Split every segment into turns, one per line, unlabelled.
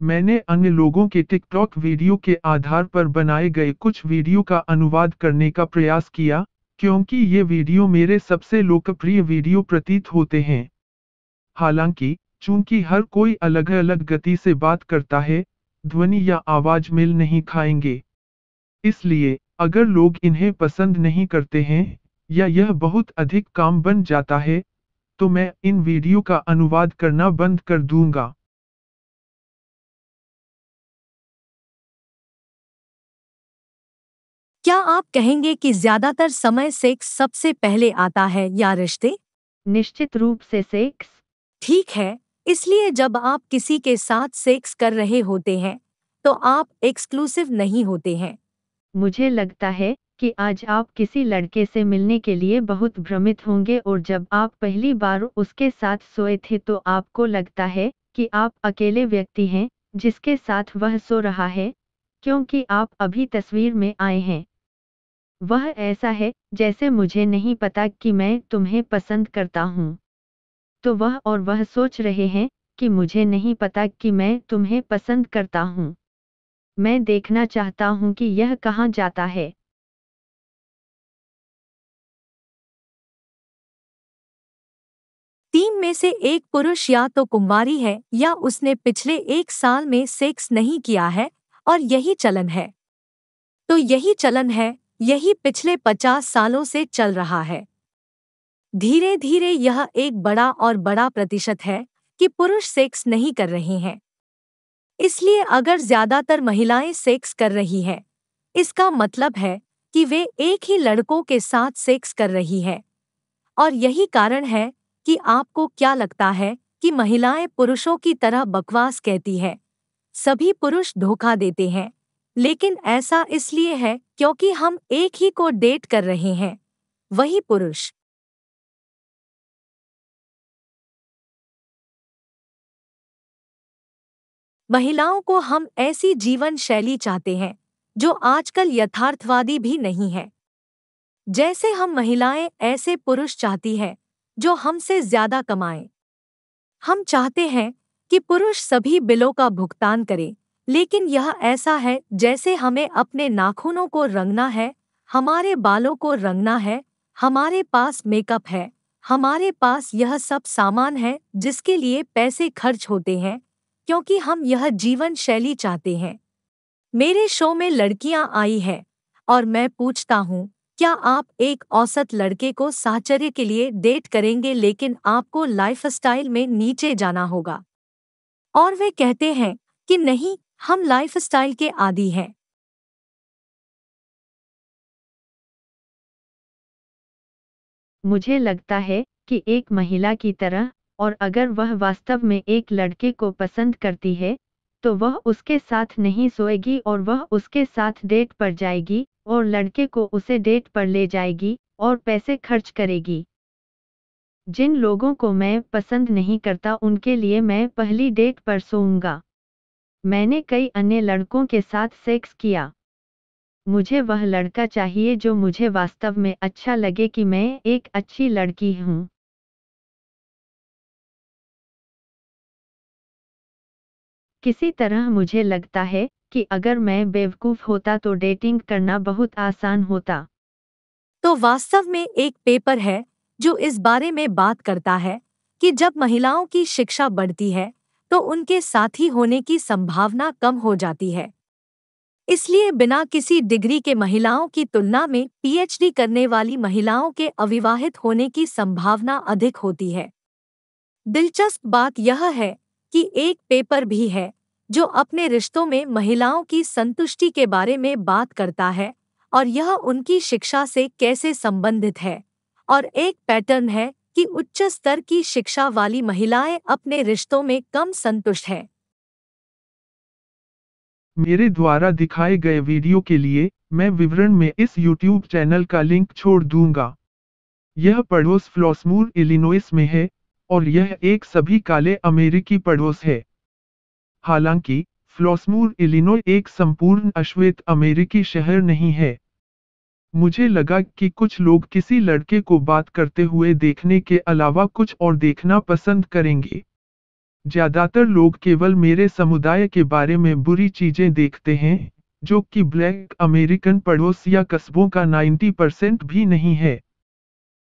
मैंने अन्य लोगों के टिकटॉक वीडियो के आधार पर बनाए गए कुछ वीडियो का अनुवाद करने का प्रयास किया, क्योंकि ये वीडियो मेरे सबसे लोकप्रिय वीडियो प्रतीत होते हैं। हालांकि, चूंकि हर कोई अलग अलग गति से बात करता है, ध्वनि या आवाज मेल नहीं खाएंगे। इसलिए, अगर लोग इन्हें पसंद नहीं करते हैं, या यह बहुत अधिक काम बन जाता है, तो मैं इन वीडियो का अनुवाद करना बंद कर दूंगा।
क्या आप कहेंगे कि ज्यादातर समय सेक्स सबसे पहले आता है या रिश्ते?
निश्चित रूप से सेक्स।
ठीक है, इसलिए जब आप किसी के साथ सेक्स कर रहे होते हैं, तो आप एक्सक्लूसिव नहीं होते हैं।
मुझे लगता है कि आज आप किसी लड़के से मिलने के लिए बहुत भ्रमित होंगे और जब आप पहली बार उसके साथ सोए थे तो आपको लगता है कि आप अकेले व्यक्ति हैं जिसके साथ वह सो रहा है, क्योंकि आप अभी तस्वीर में आए हैं। वह ऐसा है जैसे मुझे नहीं पता कि मैं तुम्हें पसंद करता हूँ। तो वह सोच रहे हैं कि मुझे नहीं पता कि मैं तुम्हें पसंद करता हूँ। मैं देखना चाहता हूँ कि यह कहाँ जाता है।
तीन में से एक पुरुष या तो कुंवारी है या उसने पिछले 1 साल में सेक्स नहीं किया है, और यही चलन है। तो यही चलन है, यही पिछले 50 सालों से चल रहा है। धीरे धीरे यह एक बड़ा और बड़ा प्रतिशत है कि पुरुष सेक्स नहीं कर रहे हैं। इसलिए अगर ज्यादातर महिलाएं सेक्स कर रही हैं, इसका मतलब है कि वे एक ही लड़कों के साथ सेक्स कर रही हैं। और यही कारण है कि आपको क्या लगता है कि महिलाएं पुरुषों की तरह बकवास कहती हैं। सभी पुरुष धोखा देते हैं, लेकिन ऐसा इसलिए है क्योंकि हम एक ही को डेट कर रहे हैं, वही पुरुष। महिलाओं को हम ऐसी जीवन शैली चाहते हैं जो आजकल यथार्थवादी भी नहीं है। जैसे हम महिलाएं ऐसे पुरुष चाहती हैं जो हमसे ज्यादा कमाएं। हम चाहते हैं कि पुरुष सभी बिलों का भुगतान करे, लेकिन यह ऐसा है जैसे हमें अपने नाखूनों को रंगना है, हमारे बालों को रंगना है, हमारे पास मेकअप है, हमारे पास यह सब सामान है जिसके लिए पैसे खर्च होते हैं, क्योंकि हम यह जीवन शैली चाहते हैं। मेरे शो में लड़कियां आई हैं और मैं पूछता हूँ, क्या आप एक औसत लड़के को साहचर्य के लिए डेट करेंगे, लेकिन आपको लाइफस्टाइल में नीचे जाना होगा? और वे कहते हैं कि नहीं, हम लाइफस्टाइल के आदी हैं।
मुझे लगता है कि एक महिला की तरह, और अगर वह वास्तव में एक लड़के को पसंद करती है, तो वह उसके साथ नहीं सोएगी और वह उसके साथ डेट पर जाएगी और लड़के को उसे डेट पर ले जाएगी और पैसे खर्च करेगी। जिन लोगों को मैं पसंद नहीं करता उनके लिए मैं पहली डेट पर सोऊंगा। मैंने कई अन्य लड़कों के साथ सेक्स किया। मुझे वह लड़का चाहिए जो मुझे वास्तव में अच्छा लगे कि मैं एक अच्छी लड़की हूँ। किसी तरह मुझे लगता है कि अगर मैं बेवकूफ़ होता तो डेटिंग करना बहुत आसान होता।
तो वास्तव में एक पेपर है जो इस बारे में बात करता है कि जब महिलाओं की शिक्षा बढ़ती है तो उनके साथी होने की संभावना कम हो जाती है। इसलिए बिना किसी डिग्री के महिलाओं की तुलना में पीएचडी करने वाली महिलाओं के अविवाहित होने की संभावना अधिक होती है। दिलचस्प बात यह है कि एक पेपर भी है जो अपने रिश्तों में महिलाओं की संतुष्टि के बारे में बात करता है और यह उनकी शिक्षा से कैसे संबंधित है, और एक पैटर्न है कि उच्च स्तर की शिक्षा वाली महिलाएं अपने रिश्तों में कम संतुष्ट हैं।
मेरे द्वारा दिखाए गए वीडियो के लिए, मैं विवरण में इस YouTube चैनल का लिंक छोड़ दूंगा। यह पड़ोस फ्लॉसमूर इलिनोइस में है, और यह एक सभी काले अमेरिकी पड़ोस है। हालांकि, फ्लॉसमूर इलिनॉय एक संपूर्ण अश्वेत अमेरिकी शहर नहीं है। मुझे लगा कि कुछ लोग किसी लड़के को बात करते हुए देखने के अलावा कुछ और देखना पसंद करेंगे। ज्यादातर लोग केवल मेरे समुदाय के बारे में बुरी चीजें देखते हैं, जो कि ब्लैक अमेरिकन पड़ोस या कस्बों का 90% भी नहीं है।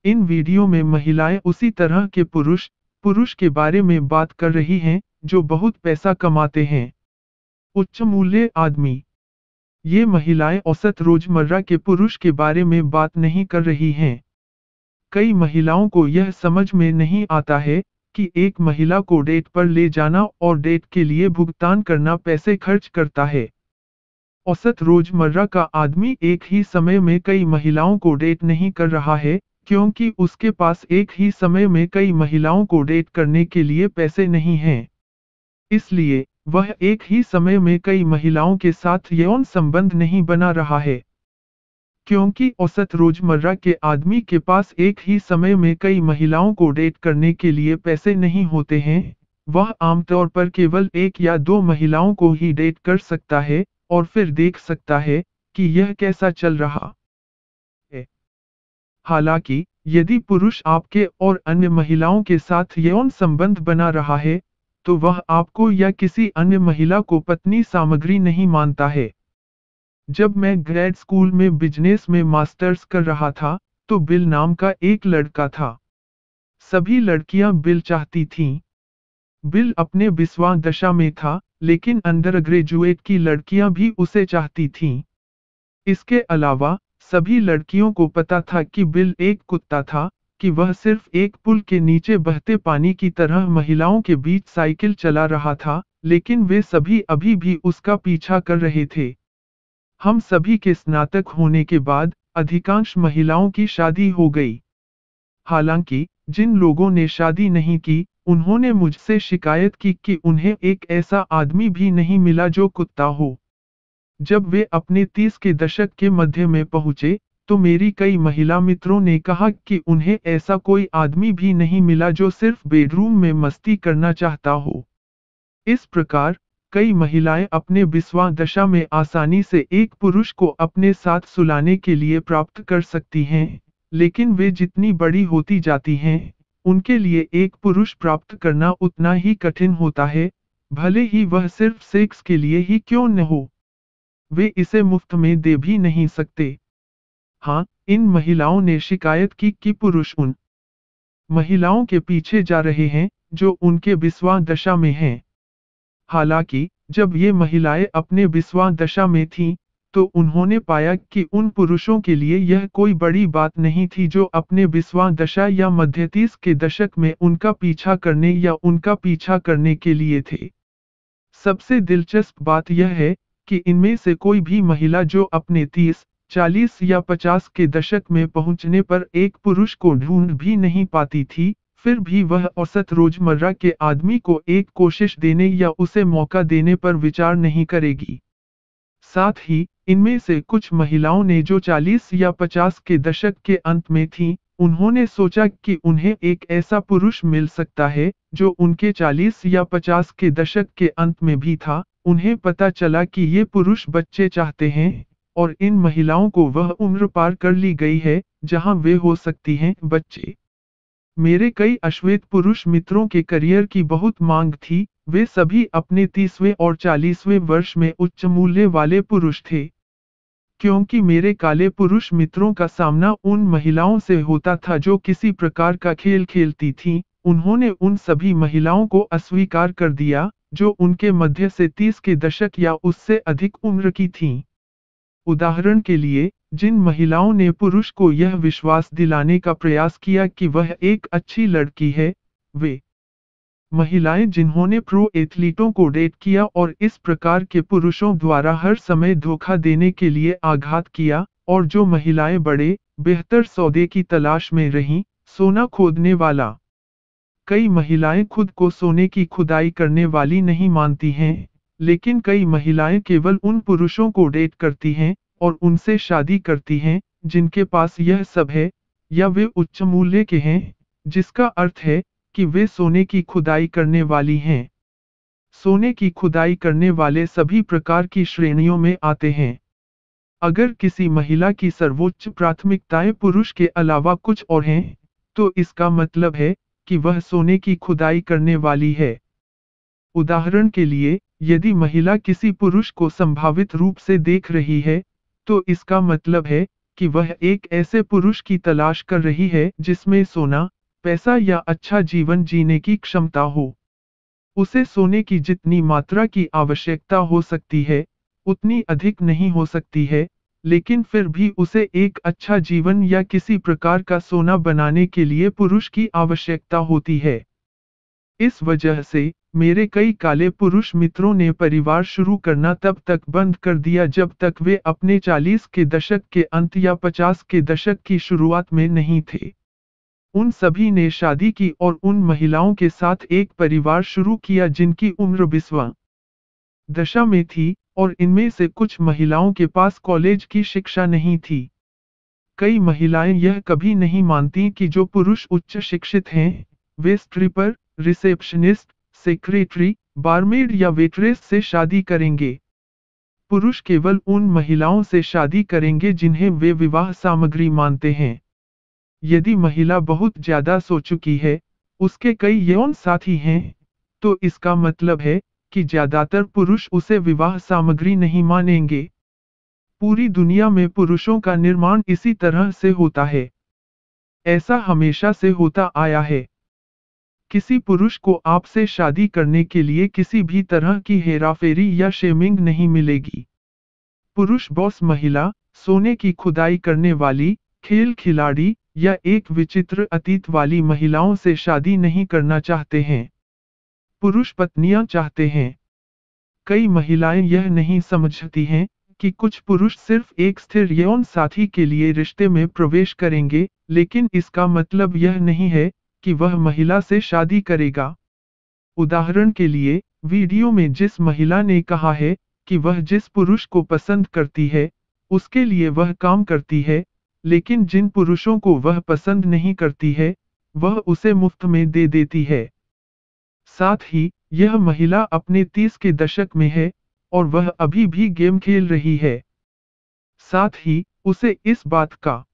इन वीडियो में महिलाएं उसी तरह के पुरुष के बारे में बात कर रही हैं, जो बहुत पैसा कमाते हैं। उच्च मूल्य आदमी। ये महिलाएं औसत रोजमर्रा के पुरुष के बारे में बात नहीं कर रही हैं। कई महिलाओं को यह समझ में नहीं आता है कि एक महिला को डेट पर ले जाना और डेट के लिए भुगतान करना पैसे खर्च करता है। औसत रोजमर्रा का आदमी एक ही समय में कई महिलाओं को डेट नहीं कर रहा है, क्योंकि उसके पास एक ही समय में कई महिलाओं को डेट करने के लिए पैसे नहीं हैं। इसलिए, वह एक ही समय में कई महिलाओं के साथ यौन संबंध नहीं बना रहा है। क्योंकि औसत रोजमर्रा के आदमी के पास एक ही समय में कई महिलाओं को डेट करने के लिए पैसे नहीं होते हैं, वह आमतौर पर केवल एक या दो महिलाओं को ही डेट कर सकता है, और फिर देख सकता है कि यह कैसा चल रहा है। हालांकि, यदि पुरुष आपके और अन्य महिलाओं के साथ यौन संबंध बना रहा है, तो वह आपको या किसी अन्य महिला को पत्नी सामग्री नहीं मानता है। जब मैं ग्रेड स्कूल में बिजनेस में मास्टर्स कर रहा था, तो बिल नाम का एक लड़का था। सभी लड़कियां बिल चाहती थीं। बिल अपने विस्वां दशा में था, लेकिन अंडर ग्रेजुएट की लड़कियां भी उसे चाहती थीं। इसके अलावा, सभी लड़कियों को पता था कि बिल एक कुत्ता था, कि वह सिर्फ एक पुल के नीचे बहते पानी की तरह महिलाओं के बीच साइकिल चला रहा था, लेकिन वे सभी अभी भी उसका पीछा कर रहे थे। हम सभी के स्नातक होने के बाद, अधिकांश महिलाओं की शादी हो गई। हालांकि, जिन लोगों ने शादी नहीं की, उन्होंने मुझसे शिकायत की कि उन्हें एक ऐसा आदमी भी नहीं मिला जो कुत्ता हो। जब वे अपने 30 के दशक के मध्य में पहुंचे, तो मेरी कई महिला मित्रों ने कहा कि उन्हें ऐसा कोई आदमी भी नहीं मिला जो सिर्फ बेडरूम में मस्ती करना चाहता हो। इस प्रकार, कई महिलाएं अपने विस्वां दशा में आसानी से एक पुरुष को अपने साथ सुलाने के लिए प्राप्त कर सकती हैं, लेकिन वे जितनी बड़ी होती जाती हैं, उनके लिए एक पुरुष प्राप्त करना उतना ही कठिन होता है, भले ही वह सिर्फ सेक्स के लिए ही क्यों न हो। वे इसे मुफ्त में दे भी नहीं सकते। हाँ, इन महिलाओं ने शिकायत की कि पुरुष उन महिलाओं के पीछे जा रहे हैं, जो उनके विस्वां दशा में हैं। हालांकि, जब ये महिलाएं अपने विस्वां दशा में थीं, तो उन्होंने पाया कि उन पुरुषों के लिए यह कोई बड़ी बात नहीं थी जो अपने विस्वां दशा या मध्य 30 के दशक में उनका पीछा करने या उनका पीछा करने के लिए थे। सबसे दिलचस्प बात यह है कि इनमें से कोई भी महिला जो अपने 30, 40 या 50 के दशक में पहुंचने पर एक पुरुष को ढूंढ भी नहीं पाती थी, फिर भी वह औसत रोजमर्रा के आदमी को एक कोशिश देने या उसे मौका देने पर विचार नहीं करेगी। साथ ही, इनमें से कुछ महिलाओं ने जो 40 या 50 के दशक के अंत में थीं, उन्होंने सोचा कि उन्हें एक ऐसा पुरुष मिल सकता है, जो उनके 40 या 50 के दशक के अंत में भी था। उन्हें पता चला कि ये पुरुष बच्चे चाहते हैं, और इन महिलाओं को वह उम्र पार कर ली गई है, जहां वे हो सकती हैं बच्चे। मेरे कई अश्वेत पुरुष मित्रों के करियर की बहुत मांग थी, वे सभी अपने 30वें और 40वें वर्ष में उच्च मूल्य वाले पुरुष थे। क्योंकि मेरे काले पुरुष मित्रों का सामना उन महिलाओं से होता था जो किसी प्रकार का खेल खेलती थीं, उन्होंने उन सभी महिलाओं को अस्वीकार कर दिया, जो उनके मध्य से 30 के दशक या उससे अधिक उम्र की थीं। उदाहरण के लिए, जिन महिलाओं ने पुरुष को यह विश्वास दिलाने का प्रयास किया कि वह एक अच्छी लड़की है, वे महिलाएं जिन्होंने प्रो एथलीटों को डेट किया और इस प्रकार के पुरुषों द्वारा हर समय धोखा देने के लिए आघात किया, और जो महिलाएं बड़े, बेहतर सौदे की तलाश में रहीं, सोना खोदने वाला। कई महिलाएं खुद को सोने की खुदाई करने वाली नहीं मानती हैं, लेकिन कई महिलाएं केवल उन पुरुषों को डेट करती हैं, और उनसे शादी करती हैं, जिनके पास यह सब है, या वे उच्च मूल्य के हैं, जिसका अर्थ है कि वे सोने की खुदाई करने वाली हैं। सोने की खुदाई करने वाले सभी प्रकार की श्रेणियों में आते हैं। अगर किसी महिला की सर्वोच्च प्राथमिकताएं पुरुष के अलावा कुछ और हैं, तो इसका मतलब है कि वह सोने की खुदाई करने वाली है। उदाहरण के लिए, यदि महिला किसी पुरुष को संभावित रूप से देख रही है, तो इसका मतलब है कि वह एक ऐसे पुरुष की तलाश कर रही है जिसमें सोना, पैसा या अच्छा जीवन जीने की क्षमता हो। उसे सोने की जितनी मात्रा की आवश्यकता हो सकती है, उतनी अधिक नहीं हो सकती है, लेकिन फिर भी उसे एक अच्छा जीवन या किसी प्रकार का सोना बनाने के लिए पुरुष की आवश्यकता होती है। इस वजह से मेरे कई काले पुरुष मित्रों ने परिवार शुरू करना तब तक बंद कर दिया जब तक वे अपने 40 के दशक के अंत या 50 के दशक की शुरुआत में नहीं थे। उन सभी ने शादी की और उन महिलाओं के साथ एक परिवार शुरू किया जिनकी उम्र 20वां दशा में थी, और इनमें से कुछ महिलाओं के पास कॉलेज की शिक्षा नहीं थी। कई महिलाएं यह कभी नहीं मानती कि जो पुरुष उच्च शिक्षित हैं, वे स्ट्रिपर, रिसेप्शनिस्ट, सेक्रेटरी, बारमेड या वेट्रेस से शादी करेंगे। पुरुष केवल उन महिलाओं से शादी करेंगे जिन्हें वे विवाह सामग्री मानते हैं। यदि महिला बहुत ज्यादा सो चुकी है, उसके कई यौन साथी हैं, तो इसका मतलब है कि ज्यादातर पुरुष उसे विवाह सामग्री नहीं मानेंगे। पूरी दुनिया में पुरुषों का निर्माण इसी तरह से होता है। ऐसा हमेशा से होता आया है। किसी पुरुष को आपसे शादी करने के लिए किसी भी तरह की हेराफेरी या शेमिंग नहीं मिलेगी। पुरुष बॉस महिला, सोने की खुदाई करने वाली, खेल खिलाड़ी या एक विचित्र अतीत वाली महिलाओं से शादी नहीं करना चाहते हैं। पुरुष पत्नियां चाहते हैं। कई महिलाएं यह नहीं समझती हैं कि कुछ पुरुष सिर्फ एक स्थिर यौन साथी के लिए रिश्ते में प्रवेश करेंगे, लेकिन इसका मतलब यह नहीं है कि वह महिला से शादी करेगा। उदाहरण के लिए, वीडियो में जिस महिला ने कहा है कि वह जिस पुरुष को पसंद करती है, उसके लिए वह काम करती है, लेकिन जिन पुरुषों को वह पसंद नहीं करती है, वह उसे मुफ्त में दे देती है। साथ ही, यह महिला अपने 30 के दशक में है, और वह अभी भी गेम खेल रही है। साथ ही, उसे इस बात का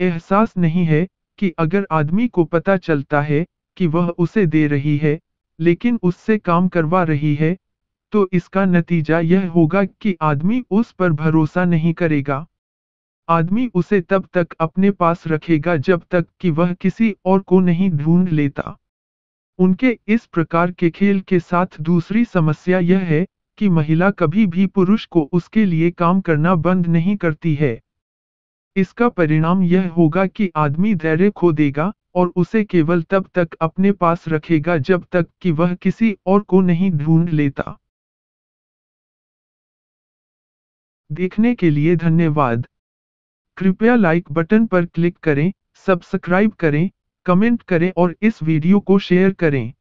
एहसास नहीं है कि अगर आदमी को पता चलता है कि वह उसे दे रही है, लेकिन उससे काम करवा रही है, तो इसका नतीजा यह होगा कि आदमी उस पर भरोसा नहीं करेगा। आदमी उसे तब तक अपने पास रखेगा जब तक कि वह किसी और को नहीं ढूंढ लेता। उनके इस प्रकार के खेल के साथ दूसरी समस्या यह है कि महिला कभी भी पुरुष को उसके लिए काम करना बंद नहीं करती है। इसका परिणाम यह होगा कि आदमी धैर्य खो देगा और उसे केवल तब तक अपने पास रखेगा जब तक कि वह किसी और को नहीं ढूंढ लेता। देखने के लिए धन्यवाद। कृपया लाइक बटन पर क्लिक करें, सब्सक्राइब करें, कमेंट करें और इस वीडियो को शेयर करें।